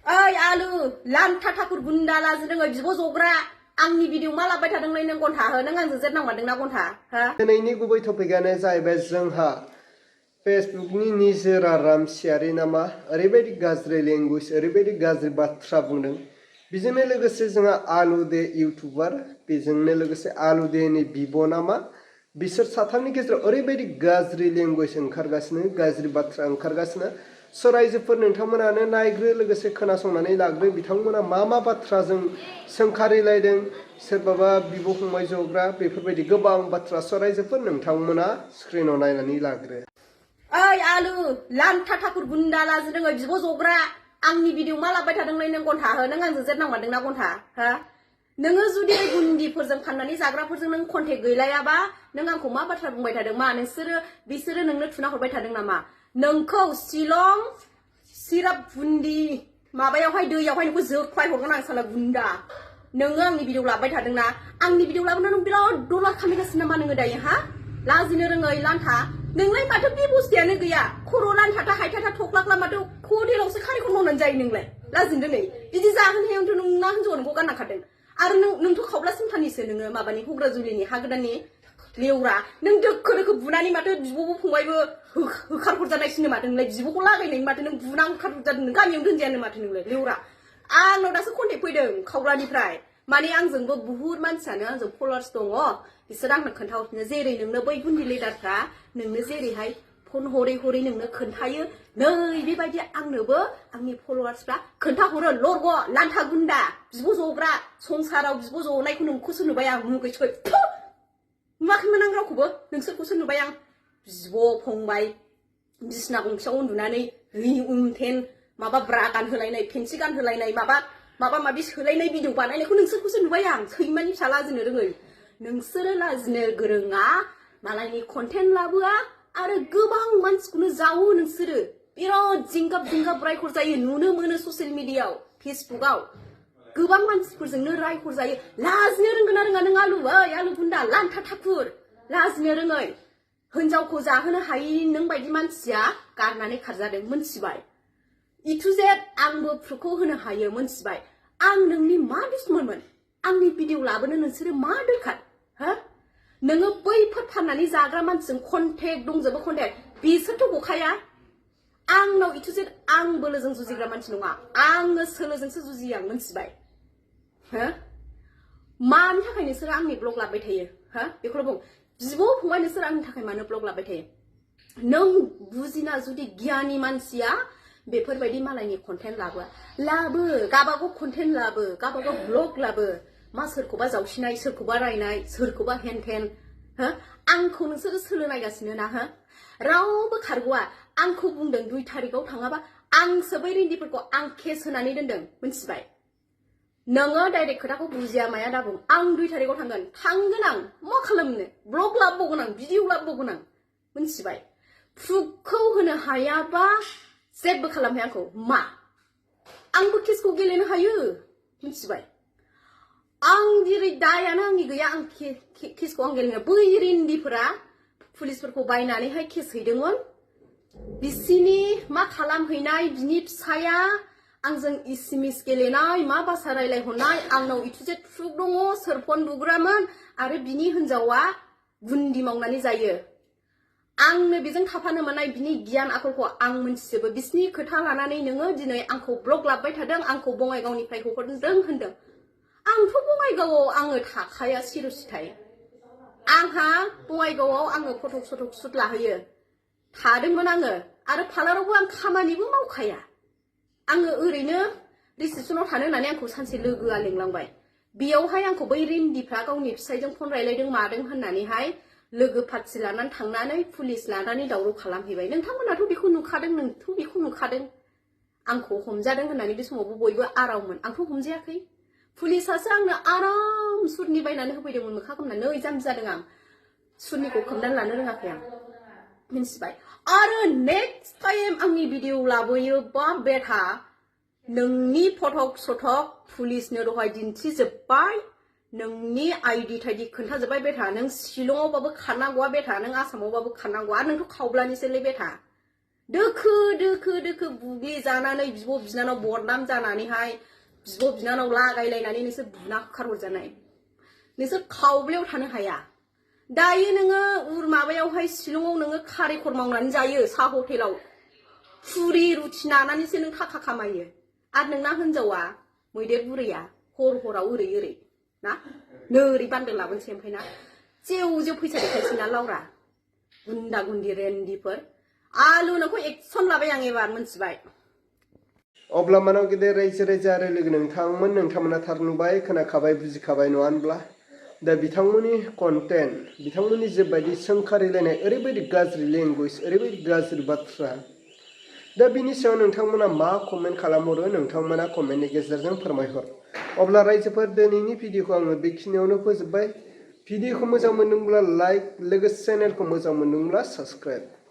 ओइ आलु लान्था ठाकुर गुन्दा लाजिदों बिब' जग्रा आंनि भिडिअ मा लाबबाय थादोंलै नों घन्टा हो नों आंजों जेट नांमारदोंना घन्टा हो दिनैनि गुबै टपिकआनो जाहैबाय जोंहा फेसबुकनि निजोरा रामसियारि नामा ओरैबायदि गाज्रि लेंगुवेज ओरैबायदि गाज्रि बाथ्रा बुंदों बेजोंनो लोगोसे जोंहा आलु दे इउटुबार बेजोंनो लोगोसे आलु देनि बिब' नामा बिसोर साथामनि गेजेराव ओरैबायदि गाज्रि लेंगुवेज ओंखारगासिनो गाज्रि बाथ्रा ओंखारगासिनो रायजोफोर नोंथांमोनानो नायग्रो लोगोसे खोनासंनानै लाग्रो बिथांमोना मा बाथ्राजों सोंखारिलायदों सोरबाबा बिब' फंबाय जग्रा बेफोरबायदि गोबां बाथ्रा रायजोफोर नोंथांमोना स्क्रिनाव नायनानै लाग्रो ओइ आलु लान्था ठाकुर गुन्दा लाजिदों बिब' जग्रा आंनि भिडिअ मा लाबबाय थादोंलै नों घन्टा हो नों आंजों जेट नांमारदोंना घन्टा हो नोङो जुदि गुन्दिफोरजों फाननानै जाग्राफोरजों नों कन्टेक्ट गैलायाबा नों आंखौ मा बाथ्रा बुंबाय थादों मा बिसोरो नोंनो थुना हरबाय थादों नामा नोंखौ शिलं सिराप बुन्दी माबायावहाय दैयावहाय नोंखौ जोख्लाय हरगोन आं साला गुन्दा नोङो आंनि भिडिअ लाबबाय थादोंना आंनि भिडिअ लाबोना नों बिराद डलार खामायगासिनो नामा नोङो दायो हा लाजिनो रोङै लान्था नोंलाय माथो बेबस्थायानो गैया खर' लान्थाथा हायथाथा थख्लाख्ला माथो हटेलावसो खारिखौ मावनानै जायो नोंलाय लाजिनो नै बिदि जाहोनायावथ' नोंना हिन्जावा नोंखौ गाननाखादों आरो नोंथ' खावब्ला सिमथानिसो नोङो माबानि हुग्राजुलिनि हा गोदाननि लेवरा नों दोखो दोखो बुनानै माथो बिब'बो फंबायबो होखारहरजानायसिनो माथो नोंलाय बिब'खौ लागायनायनि माथो नों बुना होखारहरजादों नों गामियावनो दोनजायानो माथो नोंलाय लेवरा आंनाव दासो कन्टेक्ट फैदों खावब्लानिफ्राय माने आंजोंबो बुहुत मानसियानो आंजों फलोवार्स दङ बिसोर आंनो खोन्थाहरफिनो जेरै नोंनो बै गुन्दी लिडारफ्रा नोंनो जेरैहाय फन हरै हरै नोंनो खोन्थायो नै बेबायदि आंनोबो आंनि फलोवार्सफ्रा खोन्थाहरो लरग' लान्था गुन्दा बिब' जग्रा संसाराव बिब' जनायखौ नोंखौसो नुबाय आं मुगैसै नुवाखैमोन आं रावखौबो नोंसोरखौसो नुबाय आं बिब' फंबाय बिसिना गंसेयाव उन्दुनानै उमथेन माबा ब्रा गानहोलायनाय पेन्सि गानहोलायनाय माबा माबि सोलायनाय भिडिअ बानायनायखौ नोंसोरखौसो नुबाय आं सैमानि फिसा लाजिनो रोङै नोंसोरो लाजिनो गोरोङा मालायनि कन्टेन्ट लाबोआ आरो गोबां मानसिखौनो जावो नोंसोरो बिराद जिंगाब रायखर जायो नुनो मोनो ससियेल मिडियायाव फेसबुकआव गोबां मानसिफोरजोंनो रायखर जायो लाजिनो रोंगोन ना रोङा नों आलु ओइ आलु गुन्दा लान्था ठाकुर लाजिनो रोङै हिनजावखौ जाहोनो हायि नों बायदि मानसिया गारनानै खारजादों मोनथिबाय इटु जेट आंबो प्रुफखौ होनो हायो मोनथिबाय आं नोंनि मा दुश्मनमोन आंनि भिडिअ लाबोनो नोंसोरो मा दरखार हो नोङो बैफोर फाननानै जाग्रा मानसिजों कन्टेक्ट दंजोबो कन्टेक्ट बिसोरथ' गखाया आंनाव इटु जेट आं बोलोजों जुजिग्रा मानसि नङा आङो सोलोजोंसो जुजियो आं मोनथिबाय हो मानि थाखाय नोंसोरो आंनि ब्लग लाबबाय थायो हो बेखौल' बुं बिब' फंबाय नोंसोर आंनि थाखाय मानो ब्लग लाबबाय थायो नों बुजिना जुदि गियानि मानसिया बेफोरबायदि मालायनि कन्टेन्ट लाबो गाबागाव कन्टेन्ट लाबो गाबागाव ब्लग लाबो मा सोरखौबा जावसिनाय सोरखौबा रायनाय सोरखौबा हेनथेन हो आंखौ नोंसोरो सोलो नायगासिनो ना हो रावबो खारग'आ आंखौ बुंदों 2 तारिखआव थाङाबा आंसो बै रिन्दिफोरखौ आं केस होनानै दोनदों मोनथिबाय नोङो डाइरेक्ट खोथाखौ बुजिया माया दाबुं आं 2 तारिखआव थांगोन आं मा खालामनो ब्लग लाबबावगोन आं भिडिअ लाबबावगोन आं मोनथिबाय प्रुफखौ होनो हायाबा जेबो खालामनो आंखौ मा आंबो केसखौ गेलेनो हायो मोनथिबाय आं जेरै दायानो आंनि गैया आं केसखौ आं गेलेनो बै रिन्दिफोरा पुलिसफोरखौ बायनानैहाय केस हैदोंमोन बिसिनि मा खालामहैनाय बिनि फिसाया आंजों इसिमिस गेलेनाय मा भाषा रायलायहरनाय आंनाव इटुजेट प्रुफ दङ सोर फन बुग्रामोन आरो बिनि हिनजावा गुन्दी मावनानै जायो आंनो बेजों थाफानो मोननाय बिनि गियान आखलखौ आं मोनथिजोबो बिसिनि खोथा लानानै नोङो दिनै आंखौ ब्लग लाबबाय थादों आंखौ बङाइगावनिफ्राय हरदों होनदों आंथ' बङाइगावआव आङो थाखाया सिर'सिथाय आंहा बङाइगावआव आङो फटक सुट लाहैयो थादोंमोन आङो आरो पार्लारावबो आं खामानिबो मावखाया आङो ओरैनो रिसेपसनाव थानो होननानै आंखौ सानसे लोगोआ लिंलांबाय बेयावहाय आंखौ बै रिन्दिफ्रा गावनि फिसायजों फन रायलायदों मादों होननानैहाय लोगो पार्टि लानानै थांनानै पुलिस लानानै दावराव खालामहैबाय नोंथांमोनाथ' बेखौ नुखादों आंखौ हमजादों होननानै बे समावबो बयबो आरावमोन आंथ' हमजायाखै पुलिसासो आंनो आराम सुरनि बायनानै होफैदोंमोन मोखा खोमनानै नै जाम्बि जादों आं सुरनिखौ खोमनानै लानो रोङाखै आं मिन्थिबाय आरो नेक्स्ट टाइम आंनि भिडिअ लाबोयोबा बेटा नोंनि फटक सटक पुलिसनो दहाय दिन्थिजोब्बाय नोंनि आइडि थाइडि खोन्थाजोब्बाय बेटा नों शिलंआवबाबो खारनांगौआ बेटा नों आसामावबाबो खारनांगौ आरो नोंथ' खावब्लानिसोलै बेटा दोखो दोखो दोखो बुग्लि जानानै बिब' बिनानाव बदनाम जानानैहाय बिब' बिनानाव लागायलायनानै नोंसोर बुना होखारहरजानाय नोंसोर खावब्लायाव थानो हाया दायो नोङो माबायावहाय शिलंआव नोङो कारिकर मावनानै जायो साहा हटेलाव फुरि रुथि नानानैसो नों थाखा खामायो आरो नोंना हिनजावा मैदेर बुरैया हराव ओरै ना नोरै बान्दों लाबोनोसै ओमफ्राय ना जेव फैसा देखायसै ना लाउरा गुन्दा गुन्दी रेन्दिफोर आलु नोंखौ एक्सन लाबाय आं एबार मोनथिबाय अब्ला मानाव गेदेर रायजो राजा आरो लोगो नोंथांमोना थार नुबाय खोनाखाबाय बुजिखाबाय नङा होनब्ला दा बिथांमोननि कन्टेन्ट बिथांमोननि जेबायदि सोंखारिलायनाय ओरैबायदि गाज्रि लेंगुवेज ओरैबायदि गाज्रि बाथ्रा दा बिनि सायाव नोंथांमोना मा कमेन्ट खालामहरो नोंथांमोना कमेन्टनि गेजेरजों फोरमायहर अब्ला रायजोफोर दिनैनि भिडिअखौ आङो बेखिनियावनो फोजोबबाय भिडिअखौ मोजां मोनदोंब्ला लाइक लोगोसे चेनेलखौ मोजां मोनदोंब्ला साबस्क्राइब